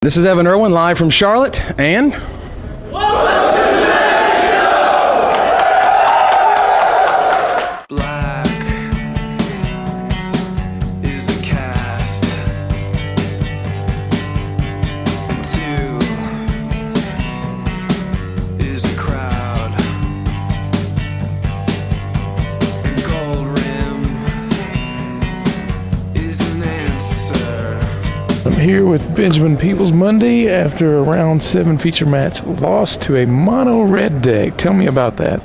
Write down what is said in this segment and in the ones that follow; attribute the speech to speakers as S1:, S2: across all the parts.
S1: This is Evan Irwin live from Charlotte, and
S2: Black is a cast, and two is a crowd, and gold rim is an answer.
S3: I'm here with Benjamin Peebles Monday after a round 7 feature match lost to a mono red deck. Tell me about that.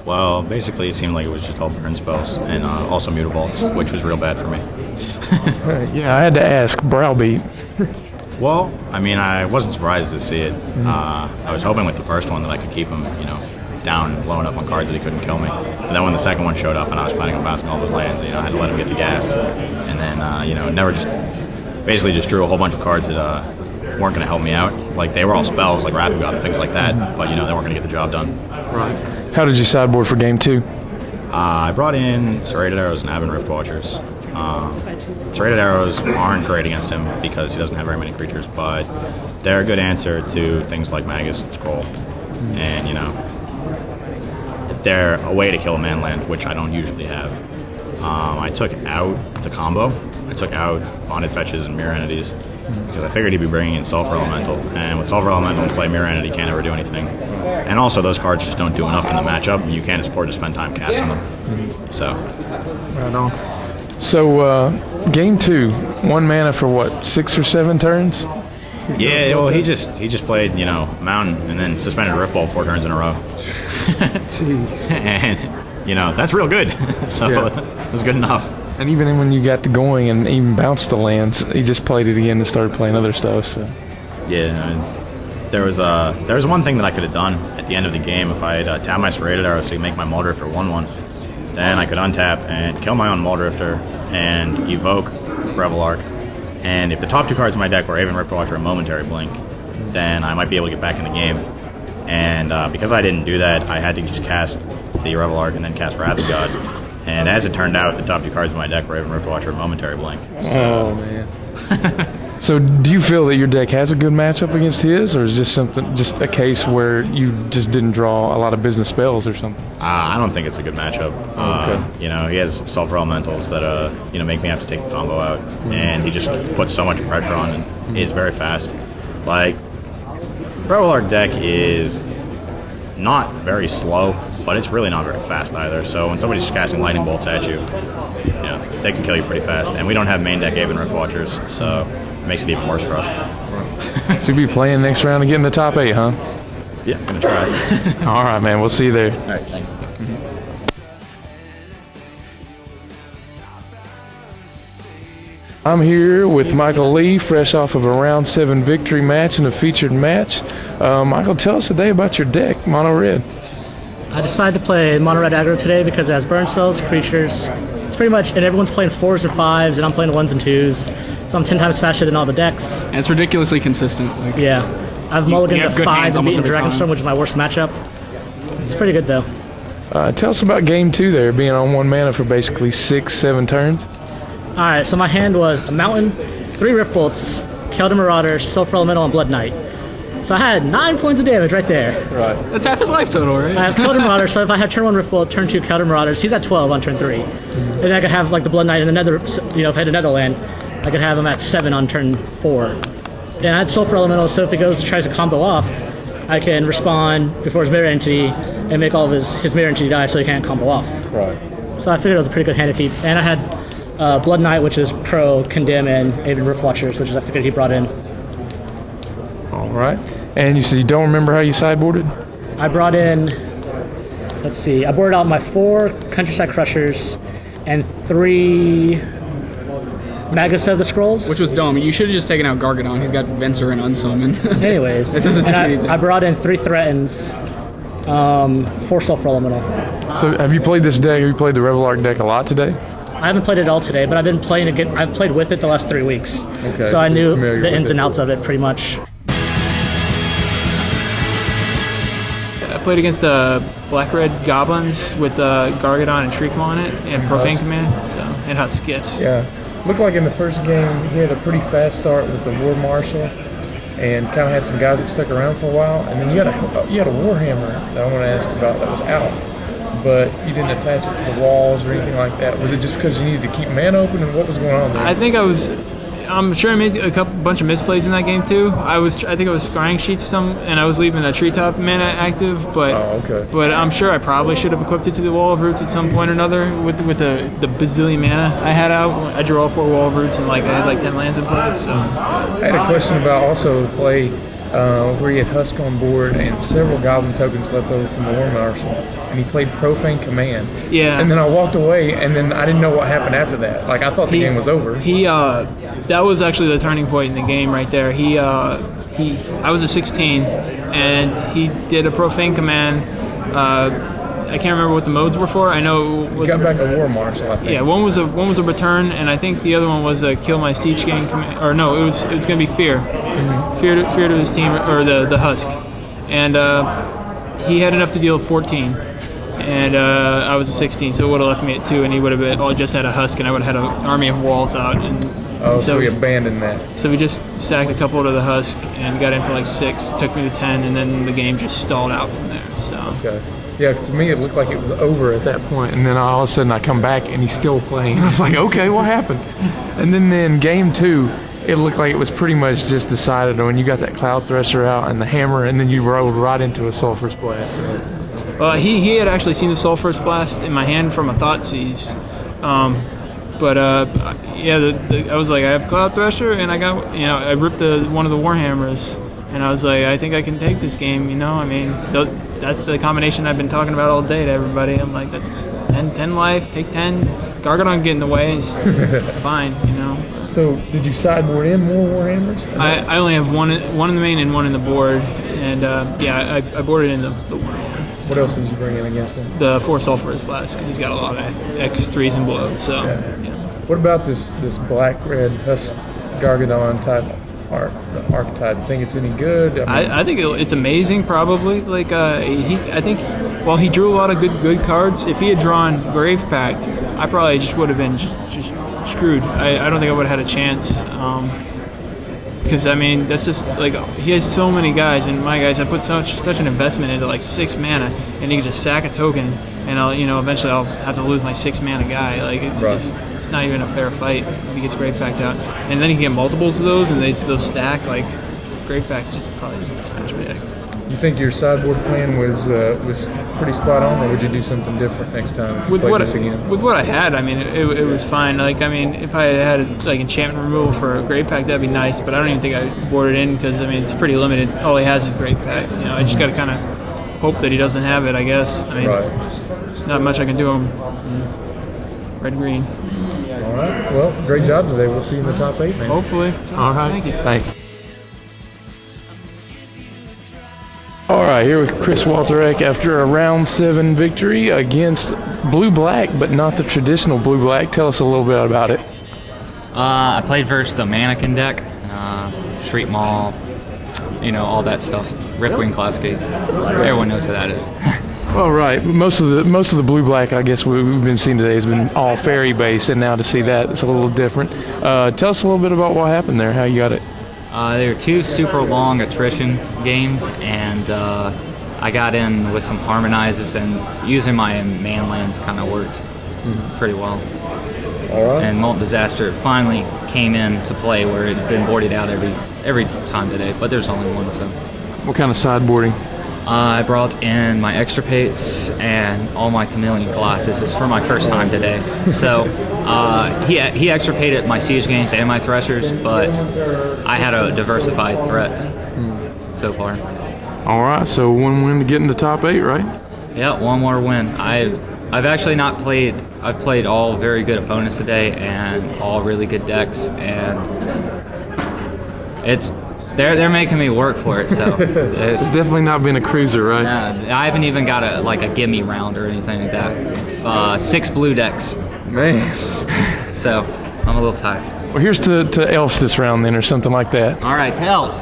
S4: Well, basically it seemed like it was just all burn spells and also mutavaults, which was real bad for me.
S3: Yeah, I had to ask. Browbeat.
S4: Well, I mean, I wasn't surprised to see it. I was hoping with the first one that I could keep him, down and blowing up on cards that he couldn't kill me. But then when the second one showed up and I was planning on bouncing all those lands, I had to let him get the gas. And then, basically just drew a whole bunch of cards that weren't going to help me out. Like, they were all spells, like Wrath of God and things like that, but, they weren't going to get the job done.
S3: Right. How did you sideboard for game 2?
S4: I brought in Serrated Arrows and Aven Rift Watchers. Serrated Arrows aren't great against him because he doesn't have very many creatures, but they're a good answer to things like Magus and Scroll. And, they're a way to kill a man land, which I don't usually have. I took out the combo. I took out Bonded Fetches and Mirror Entities because I figured he'd be bringing in Sulfur Elemental, and with Sulfur Elemental and play Mirror Entity, can't ever do anything. And also, those cards just don't do enough in the matchup. You can't afford to spend time casting them. So,
S3: Right on. So, game 2, 1 mana for what, 6 or 7 turns?
S4: yeah, well, he just played, Mountain and then suspended Riftbolt 4 turns in a row.
S3: Jeez.
S4: And, that's real good. So,
S3: Yeah.
S4: it was good enough.
S3: And even when you got to going and even bounced the lands, he just played it again and started playing other stuff. So.
S4: Yeah, there was one thing that I could have done at the end of the game if I had tapped my Serrated Arrows to make my Muldrifter 1/1. Then I could untap and kill my own Muldrifter and evoke Revel Arc. And if the top 2 cards in my deck were Aven Rift Watcher and Momentary Blink, then I might be able to get back in the game. And because I didn't do that, I had to just cast the Revel Arc and then cast Wrath of God. And as it turned out, the top 2 cards in my deck were Aven Rift Watcher and Momentary Blink. So.
S3: Oh, man. So do you feel that your deck has a good matchup against his, or is this just a case where you just didn't draw a lot of business spells or something?
S4: I don't think it's a good matchup.
S3: Okay.
S4: He has Sulfur Elementals that make me have to take the combo out, and he just puts so much pressure on and is very fast. Like, Revel Arc deck is not very slow, but it's really not very fast either. So when somebody's just casting lightning bolts at you, they can kill you pretty fast. And we don't have main deck Aven Rift Watchers, so it makes it even worse for us.
S3: So you'll be playing next round to get in the top 8, huh?
S4: Yeah, I'm gonna try.
S3: All right, man. We'll see you there.
S4: All right, thanks.
S3: I'm here with Michael Lee, fresh off of a round 7 victory match and a featured match. Michael, tell us today about your deck, Mono Red.
S5: I decided to play Mono Red aggro today because it has burn spells, creatures. It's pretty much, and everyone's playing 4s and 5s, and I'm playing 1s and 2s. So I'm 10 times faster than all the decks.
S6: And it's ridiculously consistent.
S5: Yeah. I've mulliganed
S6: have
S5: to
S6: good
S5: 5
S6: hands
S5: and
S6: almost
S5: beaten
S6: every time.
S5: Dragonstorm, which is my worst matchup. It's pretty good, though.
S3: Tell us about game 2 there, being on 1 mana for basically 6, 7 turns.
S5: Alright, so my hand was a Mountain, 3 Rift Bolts, Keldar Marauder, Sulfur Elemental, and Blood Knight. So I had 9 points of damage right there.
S3: Right.
S6: That's half his life total, right?
S5: I have Keldar Marauder, so if I had turn 1 Rift Bolt, turn 2 Keldar Marauders, he's at 12 on turn 3. And then I could have like the Blood Knight and another, if I had another land, I could have him at 7 on turn 4. And I had Sulfur Elemental, so if he tries to combo off, I can respond before his Mirror Entity and make all of his Mirror Entity die so he can't combo off.
S3: Right.
S5: So I figured it was a pretty good hand to keep. And I had Blood Knight, which is pro Condemn, and Aven Rift Watchers, which is I figured he brought in.
S3: All right. And you said you don't remember how you sideboarded?
S5: I brought in, let's see, I boarded out my 4 Countryside Crushers and 3 Magus of the Scrolls.
S6: Which was dumb. You should have just taken out Gargadon. He's got Venser and Unsummon.
S5: Anyways,
S6: It doesn't do
S5: and
S6: anything.
S5: I brought in 3 Threatens, 4 Sulfur Elemental.
S3: So have you played this deck? Have you played the Revel Arc deck a lot today?
S5: I haven't played it all today, but I've been playing again. I've played with it the last 3 weeks.
S3: Okay,
S5: So I
S3: so
S5: knew
S3: you're familiar
S5: the
S3: with
S5: ins
S3: it.
S5: and outs of it pretty much.
S6: I played against Black-Red Goblins with Gargadon and Shriekmaw on it and Profane Command, so it had skits.
S3: Yeah. Looked like in the first game he had a pretty fast start with the War Marshal. and kind of had some guys that stuck around for a while. And then you had a Warhammer that I want to ask about that was out, but you didn't attach it to the walls or anything like that. Was it just because you needed to keep man open, and what was going on there?
S6: I'm sure I made a bunch of misplays in that game too. I think I was scrying sheets and I was leaving a treetop mana active, but but I'm sure I probably should have equipped it to the Wall of Roots at some point or another with the bazillion mana I had out. I drew all 4 Wall of Roots and I had like 10 lands in play. So
S3: I had a question about also the play where he had Husk on board and several Goblin tokens left over from the War Marshal, and he played Profane Command.
S6: Yeah.
S3: And then I walked away, and then I didn't know what happened after that. Like, I thought the game was over.
S6: That was actually the turning point in the game right there. I was a 16, and he did a Profane Command. I can't remember what the modes were for. I know it was
S3: got back a War Marshal, I think.
S6: Yeah, one was a return, and I think the other one was a kill my Siege Gang command. Or no, it was going to be fear, fear to his team or the Husk, and he had enough to deal 14, and I was a 16, so it would have left me at 2, and he would have just had a Husk, and I would have had an army of walls out. And
S3: so we abandoned that.
S6: So we just stacked a couple to the Husk and got in for like 6, took me to 10, and then the game just stalled out from there. So.
S3: Okay. Yeah, to me it looked like it was over at that point, and then all of a sudden I come back and he's still playing. I was like, okay, what happened? And then in game 2, it looked like it was pretty much just decided when you got that Cloud Thresher out and the hammer, and then you rolled right into a Sulphurous Blast.
S6: Well, he had actually seen the Sulphurous Blast in my hand from a Thoughtseize. I was like, I have Cloud Thresher, and I got, I ripped one of the Warhammers. And I was like, I think I can take this game, I mean, that's the combination I've been talking about all day to everybody. I'm like, that's 10 life, take 10. Gargadon get in the way, it's fine,
S3: So, did you sideboard in more Warhammers?
S6: I only have one in the main and one in the board. And, I boarded in the one.
S3: What else did you bring in against him?
S6: The 4 Sulphurous Blast, because he's got a lot of X3s and below, so. Yeah.
S3: What about this black-red Husk Gargadon type the archetype? Think it's any good?
S6: I think it's amazing. Probably he drew a lot of good cards. If he had drawn Grave Pact, I probably just would have been just screwed. I don't think I would have had a chance. Because I mean, that's just like he has so many guys, and my guys, I put such an investment into like 6 mana, and he can just sack a token, and eventually I'll have to lose my 6 mana guy. Like it's it's not even a fair fight if he gets Grave Pact out, and then he can get multiples of those, and they'll stack. Like Grave Pact's just probably smash big.
S3: You think your sideboard plan was pretty spot on, or would you do something different next time if you played this again?
S6: With what I had, I mean, it was fine. Like, I mean, if I had like enchantment removal for a Grave Pact, that'd be nice. But I don't even think I boarded in because I mean it's pretty limited. All he has is Grave Pacts. I just got to kind of hope that he doesn't have it. I guess. I mean, not much I can do. Red green.
S3: All right. Well, great job today. We'll see you in the top 8, man.
S6: Hopefully.
S3: All right.
S6: Thank you.
S3: Thanks. All right, here with Chris Walterek after a round 7 victory against blue-black, but not the traditional blue-black. Tell us a little bit about it.
S7: I played versus the Mannequin deck, Street Mall, all that stuff. Ripwing Cloudscape. Everyone knows who that is.
S3: Well, right. Most of the blue-black, I guess we've been seeing today has been all fairy-based, and now to see that, it's a little different. Tell us a little bit about what happened there, how you got it.
S7: There were 2 super long attrition games, and I got in with some harmonizes, and using my man lands kind of worked pretty well.
S3: All right.
S7: And Molten Disaster finally came in to play where it had been boarded out every time today, but there's only one. So.
S3: What kind of sideboarding?
S7: I brought in my Extirpates and all my Chameleon Colossus. It's for my first time today. So he extirpated my Siege Gangs and my Threshers, but I had a diversified threats so far.
S3: All right, so 1 win to get into top 8, right?
S7: Yeah, 1 more win. I've actually not played. I've played all very good opponents today and all really good decks, and they're making me work for it. So
S3: it's definitely not been a cruiser, right?
S7: I haven't even got a gimme round or anything like that. 6 blue decks.
S3: Man.
S7: So I'm a little tired.
S3: Well, here's to Elves this round then, or something like that.
S7: All right, Tails.